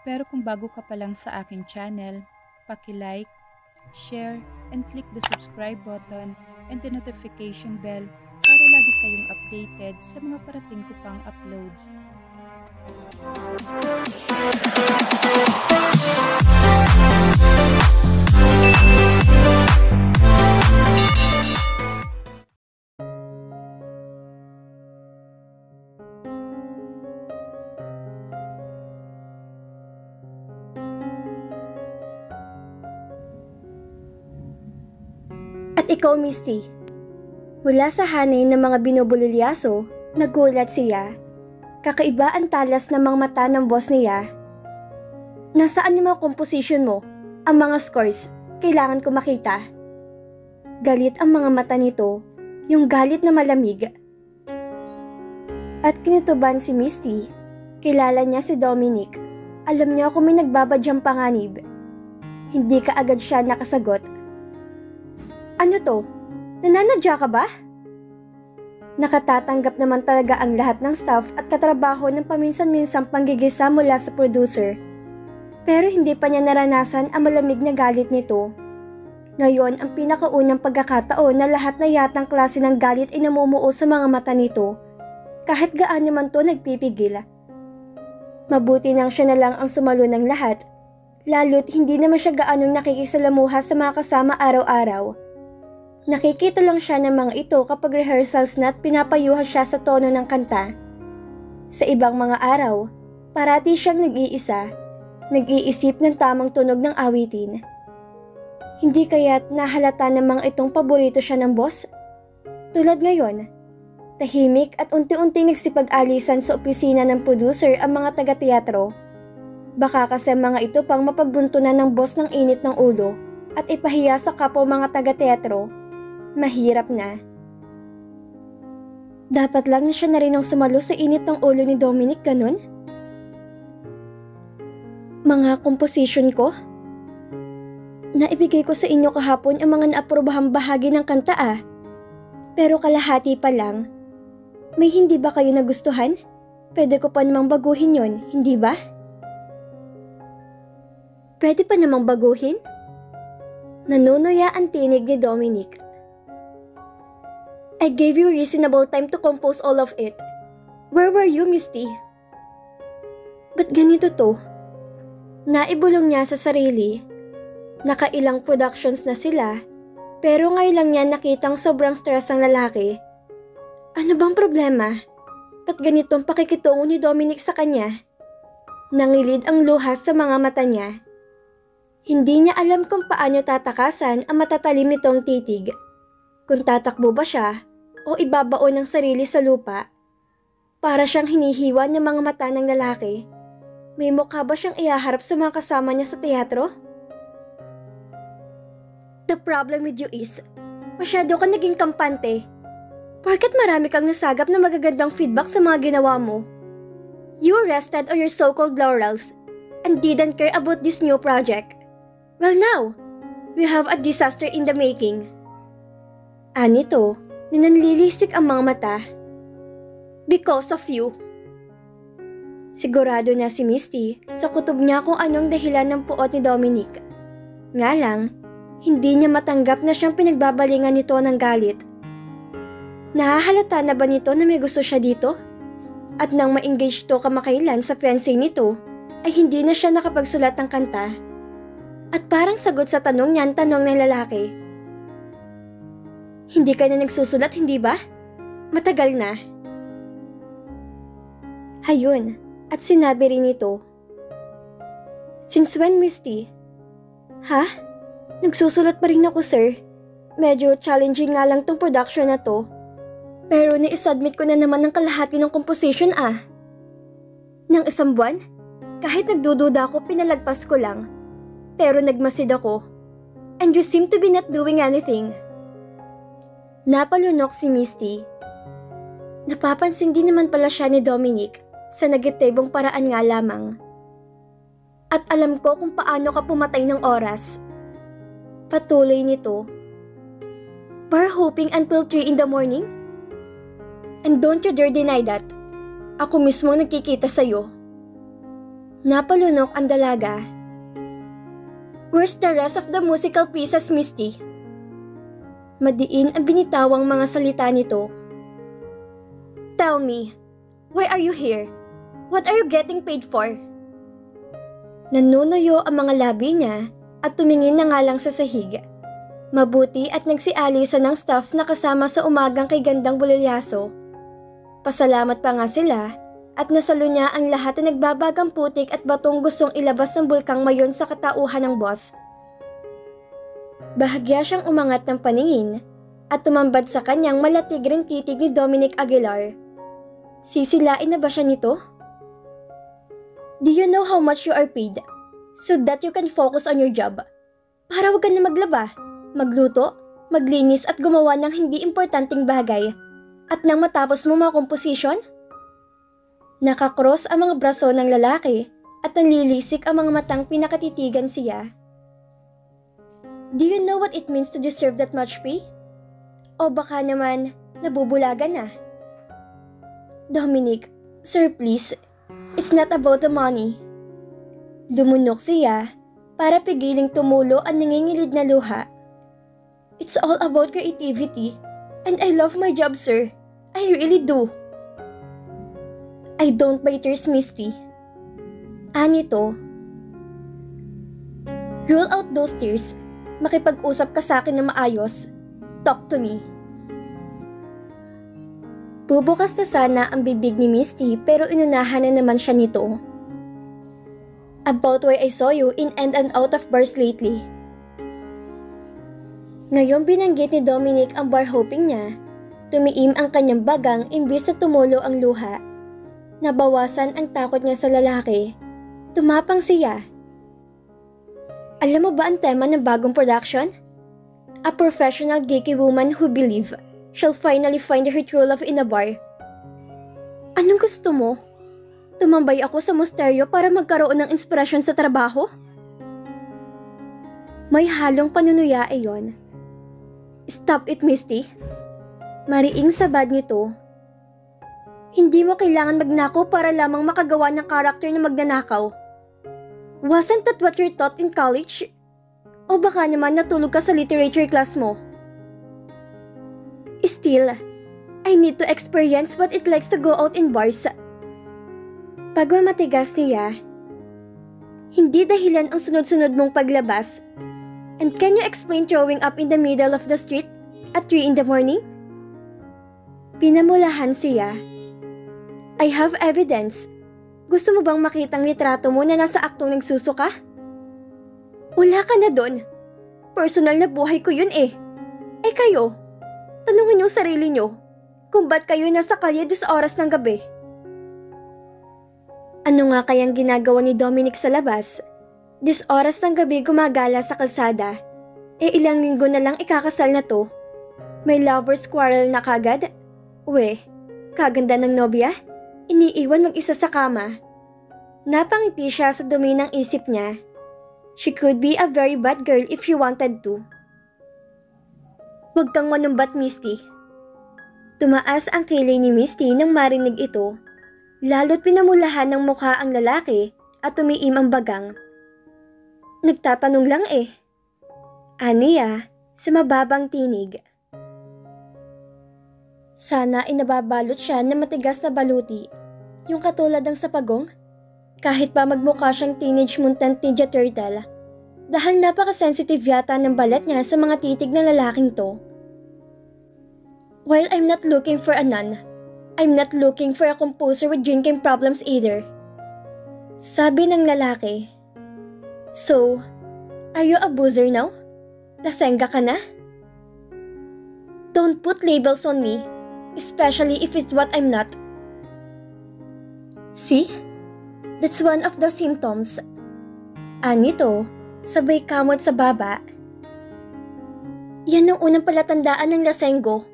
Pero kung bago ka pa lang sa aking channel, paki-like, share, and click the subscribe button and the notification bell para lagi kayong updated sa mga parating ko pang uploads. At ikaw, Misty. Mula sa hanay ng mga binubulilyaso, nagulat siya. Kakaiba ang talas ng mga mata ng boss niya. Nasaan yung mga composition mo? Ang mga scores, kailangan ko makita. Galit ang mga mata nito, yung galit na malamig. At kinutuban si Misty. Kilala niya si Dominic. Alam niya kung may nagbabadyang panganib. Hindi ka agad siya nakasagot. Ano to? Nananadya ka ba? Nakatatanggap naman talaga ang lahat ng staff at katrabaho ng paminsan-minsang panggigisa mula sa producer. Pero hindi pa niya naranasan ang malamig na galit nito. Ngayon ang pinakaunang pagkakataon na lahat na yatang klase ng galit ay namumuo sa mga mata nito. Kahit gaano man to nagpipigil. Mabuti nang siya na lang ang sumalo ng lahat. Lalo't hindi naman siya gaanong nakikisalamuha sa mga kasama araw-araw. Nakikita lang siya ng mga ito kapag rehearsals na at pinapayuhan siya sa tono ng kanta. Sa ibang mga araw, parati siyang nag-iisa, nag-iisip ng tamang tunog ng awitin. Hindi kaya't nahalata ng mga itong paborito siya ng boss? Tulad ngayon, tahimik at unti-unting nagsipag-alisan sa opisina ng producer ang mga taga-teatro. Baka kasi mga ito pang mapagbuntunan ng boss ng init ng ulo at ipahiya sa kapwa mga taga-teatro. Mahirap na. Dapat lang na siya na rin ang sumalo sa init ng ulo ni Dominic, ganun? Mga composition ko? Naibigay ko sa inyo kahapon ang mga naaprobahang bahagi ng kanta Pero kalahati pa lang. May hindi ba kayo nagustuhan? Pwede ko pa namang baguhin yon, hindi ba? Pwede pa namang baguhin? Nanunuya ang tinig ni Dominic. I gave you reasonable time to compose all of it. Where were you, Misty? Ba't ganito to? Naibulong niya sa sarili. Nakailang productions na sila, pero ngayon lang niya nakitang sobrang stress ang lalaki. Ano bang problema? Ba't ganitong pakikitungo ni Dominic sa kanya? Nangilid ang luha sa mga mata niya. Hindi niya alam kung paano tatakasan ang matatalim nitong titig. Kung tatakbo ba siya o ibabaon ng sarili sa lupa. Para siyang hinihiwa ng mga mata ng lalaki. May mukha ba siyang ihaharap sa mga kasama niya sa teatro? The problem with you is, masyado ka naging kampante. Bakit marami kang nasagap na magagandang feedback sa mga ginawa mo? You rested on your so-called laurels and didn't care about this new project. Well now, we have a disaster in the making. Anito, ninanlilisik ang mga mata. Because of you. Sigurado na si Misty sa kutob niya kung anong dahilan ng puot ni Dominic. Nga lang, hindi niya matanggap na siyang pinagbabalingan nito ng galit. Nahahalata na ba nito na may gusto siya dito? At nang ma-engage to kamakailan sa fiancé nito, ay hindi na siya nakapagsulat ng kanta. At parang sagot sa tanong niya ang tanong ng lalaki. Hindi ka na nagsusulat, hindi ba? Matagal na. Hayun, at sinabi rin ito. Since when, Misty? Ha? Nagsusulat pa rin ako, sir. Medyo challenging nga lang tong production na to. Pero ni-submit ko na naman ng kalahati ng composition Nang isang buwan? Kahit nagdududa ako, pinalagpas ko lang. Pero nagmasid ako. And you seem to be not doing anything. Napalunok si Misty. Napapansin din naman pala siya ni Dominic sa negatibong paraan nga lamang. At alam ko kung paano ka pumatay ng oras. Patuloy nito. We're hoping until 3 in the morning? And don't you dare deny that. Ako mismo nagkikita sa'yo. Napalunok ang dalaga. Where's the rest of the musical pieces, Misty? Madiin ang binitawang mga salita nito. Tell me, why are you here? What are you getting paid for? Nanunuyo ang mga labi niya at tumingin na nga lang sa sahig. Mabuti at nagsialisa ng staff na kasama sa umagang kay Gandang Bulilyaso. Pasalamat pa nga sila at nasalo niya ang lahat na nagbabagang putik at batong gustong ilabas ng bulkang mayon sa katauhan ng boss. Bahagya siyang umangat ng paningin at tumambad sa kanyang malatig ring titig ni Dominic Aguilar. Sisilain na ba siya nito? Do you know how much you are paid so that you can focus on your job? Para wag ka na maglaba, magluto, maglinis at gumawa ng hindi importanteng bagay. At nang matapos mo mga komposisyon? Nakakross ang mga braso ng lalaki at nanlilisik ang mga matang pinakatitigan siya. Do you know what it means to deserve that much pay? O baka naman, nabubulagan na? Dominic, sir please, it's not about the money. Lumunok siya para pigiling tumulo ang nangingilid na luha. It's all about creativity and I love my job, sir. I really do. I don't buy tears, Misty. Anito. Rule out those tears. Makipag-usap ka sa akin na maayos. Talk to me. Bubukas na sana ang bibig ni Misty pero inunahan na naman siya nito. About why I saw you in and out of bars lately. Ngayong binanggit ni Dominic ang bar hopping niya, tumiim ang kanyang bagang imbis na tumulo ang luha. Nabawasan ang takot niya sa lalaki. Tumapang siya. Alam mo ba ang tema ng bagong production? A professional geeky woman who believe she'll finally find her true love in a bar. Anong gusto mo? Tumambay ako sa mosteryo para magkaroon ng inspirasyon sa trabaho? May halong panunuya iyon. Stop it, Misty. Mariing sabad nito. Hindi mo kailangan magnakaw para lamang makagawa ng karakter na magnanakaw. Wasn't that what you're taught in college? O baka naman natulog ka sa literature class mo? Still, I need to experience what it likes to go out in bars. Pagmamatigas niya, hindi dahilan ang sunod-sunod mong paglabas. And can you explain throwing up in the middle of the street at 3 in the morning? Pinamulahan siya. I have evidence. Gusto mo bang makitang litrato mo na nasa aktong nagsusuka? Wala ka na doon. Personal na buhay ko yun eh. Eh kayo, tanungin yung sarili nyo kung ba't kayo nasa kalye sa oras ng gabi. Ano nga kayang ginagawa ni Dominic sa labas? Oras ng gabi gumagala sa kalsada. Eh ilang linggo na lang ikakasal na to. May lovers quarrel na kagad? Uwe, kaganda ng nobya? Iniiwan mag-isa sa kama. Napangiti siya sa dumi ng isip niya. She could be a very bad girl if she wanted to. Huwag kang manumbat, Misty. Tumaas ang kilay ni Misty nang marinig ito. Lalo't pinamulahan ng mukha ang lalaki at tumiim ang bagang. Nagtatanong lang eh. Aniya, sa mababang tinig. Sana inababalot siya ng matigas na baluti, yung katulad ng sapagong, kahit pa magmukha siyang teenage mutant ninja turtle, dahil napaka-sensitive yata ng balat niya sa mga titig ng lalaking to. While I'm not looking for a nun, I'm not looking for a composer with drinking problems either. Sabi ng lalaki. So, are you a boozer now? Lasengga ka na? Don't put labels on me. Especially if it's what I'm not. See? That's one of the symptoms. Anito, sabay kamot sa baba. Yan ang unang palatandaan ng lasenggo.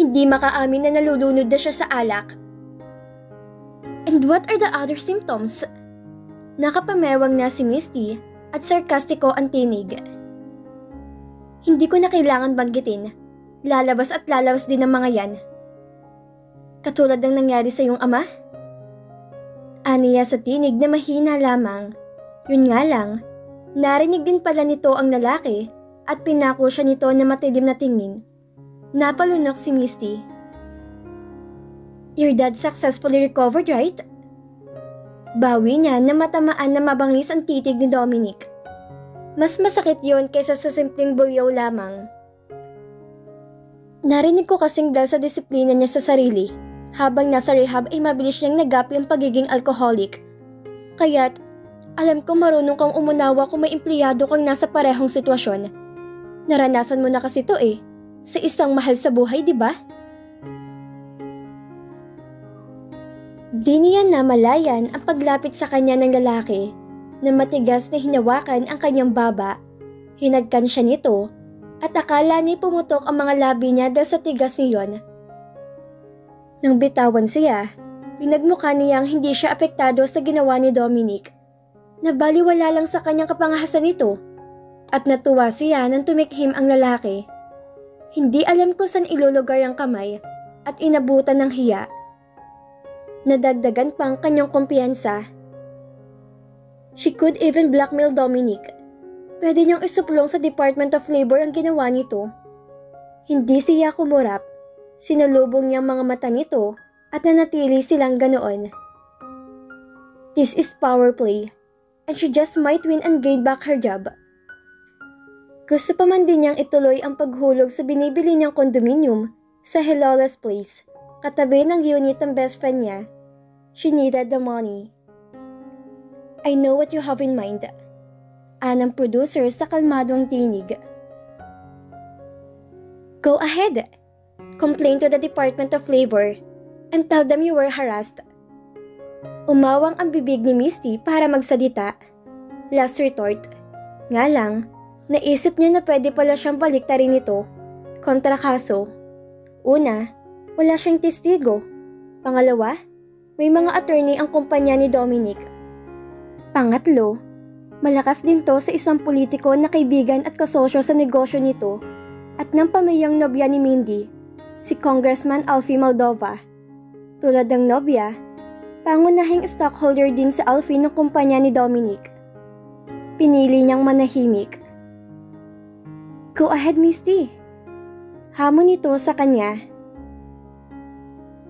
Hindi makaamin na nalulunod na siya sa alak. And what are the other symptoms? Nakapamewang na si Misty at sarkastiko ang tinig. Hindi ko na kailangan banggitin. Lalabas at lalabas din ng mga yan. Katulad ng nangyari sa iyong ama? niya sa tinig na mahina lamang. Yun nga lang, narinig din pala nito ang lalaki at pinako siya nito na matilim na tingin. Napalunok si Misty. "Your dad successfully recovered, right?" Bawi niya na matamaan na mabangis ang titig ni Dominic. Mas masakit yun kaysa sa simpleng bulyaw lamang. Narinig ko kasing dahil sa disiplina niya sa sarili. Habang nasa rehab ay mabilis niyang nagapi ang pagiging alcoholic. Kaya't alam ko marunong kang umunawa kung may empleyado kang nasa parehong sitwasyon. Naranasan mo na kasi to sa isang mahal sa buhay, di ba? Di niya namalayan ang paglapit sa kanya ng lalaki na matigas na hinawakan ang kanyang baba. Hinagkan siya nito at akala niya pumutok ang mga labi niya dahil sa tigas niyon. Nang bitawan siya, pinagmukha niyang hindi siya apektado sa ginawa ni Dominic. Nabaliwala lang sa kanyang kapangahasan nito at natuwa siya nang tumikhim ang lalaki. Hindi alam kung saan ilulugar ang kamay at inabutan ng hiya. Nadagdagan pang kanyang kumpiyansa. She could even blackmail Dominic. Pwede niyang isuplong sa Department of Labor ang ginawa nito. Hindi siya kumurap. Sinalubong niyang mga mata nito at nanatili silang ganoon. This is power play, and she just might win and gain back her job. Gusto pa man din niyang ituloy ang paghulog sa binibili niyang kondominium sa Hilola's Place, katabi ng unit ng best friend niya. She needed the money. "I know what you have in mind," anang producer sa kalmadong tinig. "Go ahead. Complain to the Department of Labor and tell them you were harassed." Umawang ang bibig ni Misty para magsalita. Last retort. Nga lang, naisip niya na pwede pala siyang baliktarin ito. Kontrakaso. Una, wala siyang testigo. Pangalawa, may mga attorney ang kumpanya ni Dominic. Pangatlo, malakas din to sa isang politiko na kaibigan at kasosyo sa negosyo nito at ng pamilyang nobya ni Mindy, si Congressman Alfie Moldova. Tulad ng nobya, pangunahing stockholder din sa Alfie ng kumpanya ni Dominic. Pinili niyang manahimik. "Go ahead, Misty." Hamon nito sa kanya.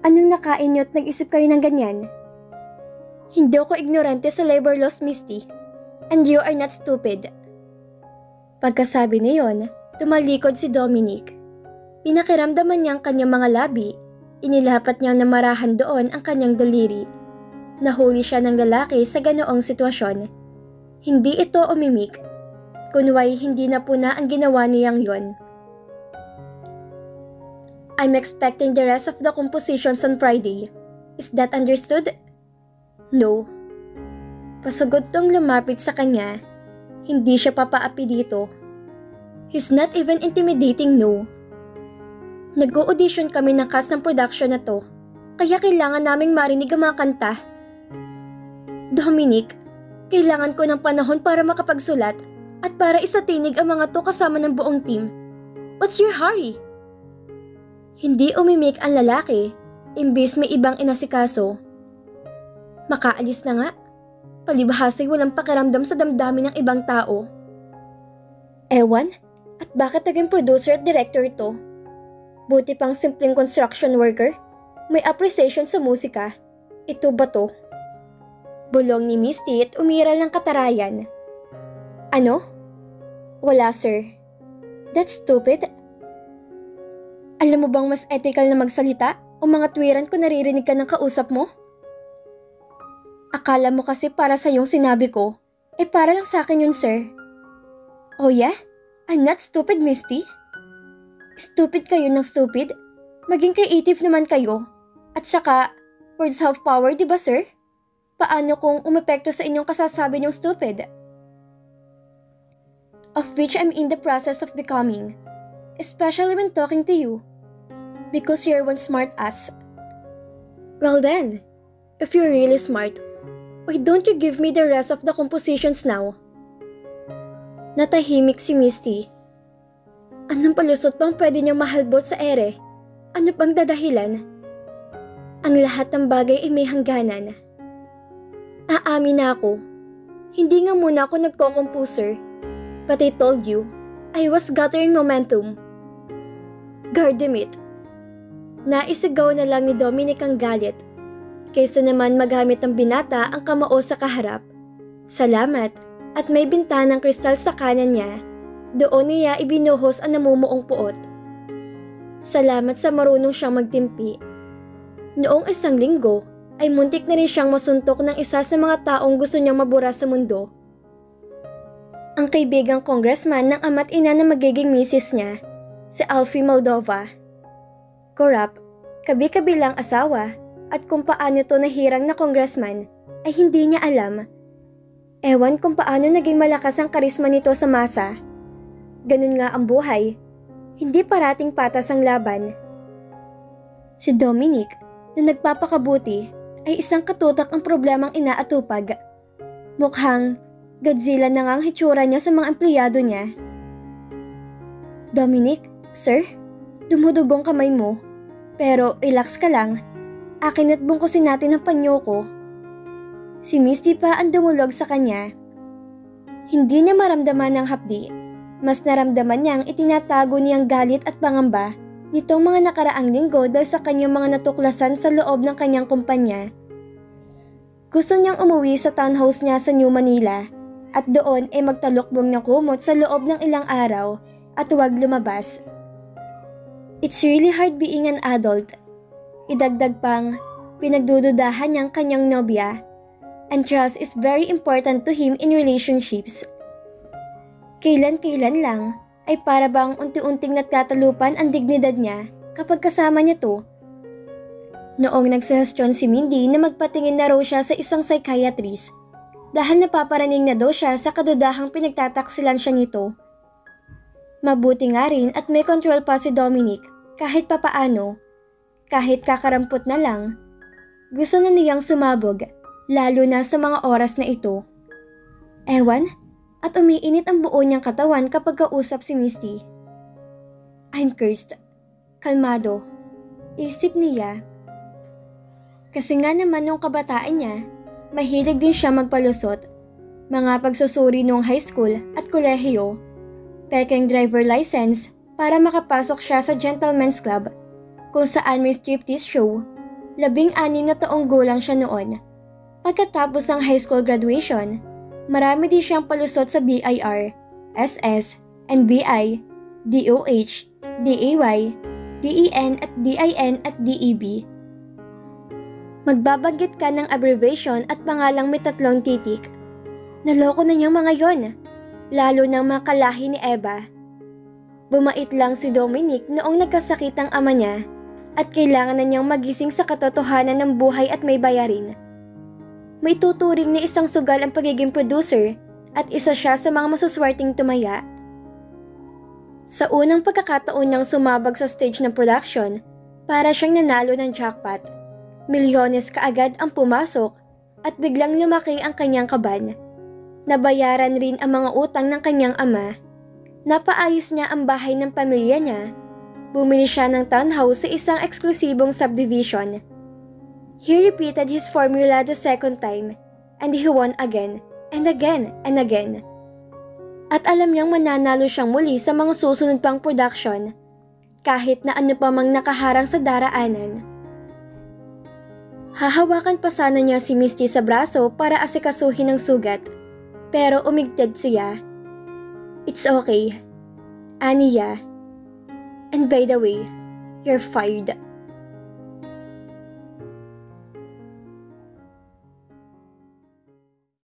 "Anong nakain niyo at nag-isip kayo ng ganyan?" "Hindi ako ignorante sa labor laws, Misty. And you are not stupid." Pagkasabi niyon, tumalikod si Dominic. Pinakiramdaman niya ang kanyang mga labi. Inilapat niya na marahan doon ang kanyang daliri. Nahuli siya ng lalaki sa ganoong sitwasyon. Hindi ito umimik. Kunway hindi na puna ang ginawa niyang yon. "I'm expecting the rest of the compositions on Friday. Is that understood?" "No." Pasugod tong lumapit sa kanya. Hindi siya papaapi dito. He's not even intimidating, no. Nag-o-audition kami ng cast ng production na to, kaya kailangan naming marinig ang mga kanta. "Dominic, kailangan ko ng panahon para makapagsulat at para isatinig ang mga to kasama ng buong team. What's your hurry?" Hindi umimik ang lalaki, imbis may ibang inasikaso. Makaalis na nga. Palibhasa'y walang pakiramdam sa damdamin ng ibang tao. Ewan, at bakit naging producer at director ito? Buti pang simpleng construction worker, may appreciation sa musika. Ito ba to? Bulong ni Misty at umiral ng katarayan. "Ano?" "Wala, sir." "That's stupid." Alam mo bang mas ethical na magsalita o mga tuwiran kung naririnig ka ng kausap mo? Akala mo kasi para sa yung sinabi ko, para lang sa akin yun, sir. "Oh yeah? I'm not stupid, Misty." Stupid kayo ng stupid? Maging creative naman kayo. At saka, words have power, di ba, sir? Paano kung umepekto sa inyong kasasabi niyong stupid? Of which I'm in the process of becoming. Especially when talking to you. Because you're one smart ass. Well then, if you're really smart, why don't you give me the rest of the compositions now? Natahimik si Misty. Anong palusot pang pwede niyang mahalbot sa ere? Ano pang dadahilan? Ang lahat ng bagay ay may hangganan. aamin na ako. Hindi nga muna ako nagko-composer. But I told you, I was gathering momentum. Gardemit. Naisigaw na lang ni Dominic ang galit. Kaysa naman magamit ng binata ang kamao sa kaharap. Salamat at may bintanang kristal sa kanan niya. Doon niya ibinuhos ang namumuong puot. Salamat sa marunong siyang magtimpi. Noong isang linggo, ay muntik na rin siyang masuntok ng isa sa mga taong gusto niyang mabura sa mundo. Ang kaibigang congressman ng ama't ina na magiging misis niya, si Alfie Moldova. Corrupt, kabi-kabilang asawa, at kung paano to nahirang na congressman ay hindi niya alam. Ewan kung paano naging malakas ang karisma nito sa masa. Ganun nga ang buhay, hindi parating patas ang laban. Si Dominic, na nagpapakabuti, ay isang katutak ang problemang inaatupag. Mukhang Godzilla na nga ang hitsura niya sa mga empleyado niya. Dominic, sir, dumudugong kamay mo. Pero relax ka lang. Akin at bungkusin natin ang panyo ko. Si Misty pa ang dumulog sa kanya. Hindi niya maramdaman ng hapdi. Mas naramdaman niyang itinatago niyang galit at pangamba nitong mga nakaraang linggo dahil sa kanyang mga natuklasan sa loob ng kanyang kumpanya. Gusto niyang umuwi sa townhouse niya sa New Manila at doon ay magtalukbong ng kumot sa loob ng ilang araw at huwag lumabas. It's really hard being an adult. Idagdag pang, pinagdududahan niyang kanyang nobya, and trust is very important to him in relationships. Kailan-kailan lang ay para bang unti-unting natatalupan ang dignidad niya kapag kasama niya to. Noong nagsuhestyon si Mindy na magpatingin na raw siya sa isang psychiatrist dahil napaparaning na daw siya sa kadudahang pinagtataksilan siya nito. Mabuti nga rin at may control pa si Dominic kahit papaano. Kahit kakarampot na lang, gusto na niyang sumabog lalo na sa mga oras na ito. Ewan, at umiinit ang buo niyang katawan kapag kausap si Misty. I'm cursed. Kalmado. Isip niya. Kasi nga naman nung kabataan niya, mahilig din siya magpalusot. Mga pagsusuri nung high school at kolehiyo. Pekeng driver license para makapasok siya sa gentleman's club kung saan may striptease show. 16 na taong gulang siya noon. Pagkatapos ng high school graduation, marami din siyang palusot sa BIR, SS, NBI, DOH, DAY, DEN at DIN at DEB. Magbabanggit ka ng abbreviation at pangalang may 3 titik. Naloko na niyang mga yon, lalo ng mga kalahi ni Eva. Bumait lang si Dominic noong nagkasakit ang ama niya at kailangan na niyang magising sa katotohanan ng buhay at may bayarin. May tuturing na isang sugal ang pagiging producer at isa siya sa mga masuswerteng tumaya. Sa unang pagkakataon niyang sumabag sa stage ng production, para siyang nanalo ng jackpot. Milyones kaagad ang pumasok at biglang lumaki ang kanyang kaban. Nabayaran rin ang mga utang ng kanyang ama. Napaayos niya ang bahay ng pamilya niya. Bumili siya ng townhouse sa isang eksklusibong subdivision. He repeated his formula the second time, and he won again, and again, and again. At alam niyang mananalo siyang muli sa mga susunod pang production, kahit na ano pa mang nakaharang sa daraanan. Hahawakan pa sana niya si Misty sa braso para asikasuhin ang sugat, pero umigted siya. It's okay, Aniya. And by the way, you're fired.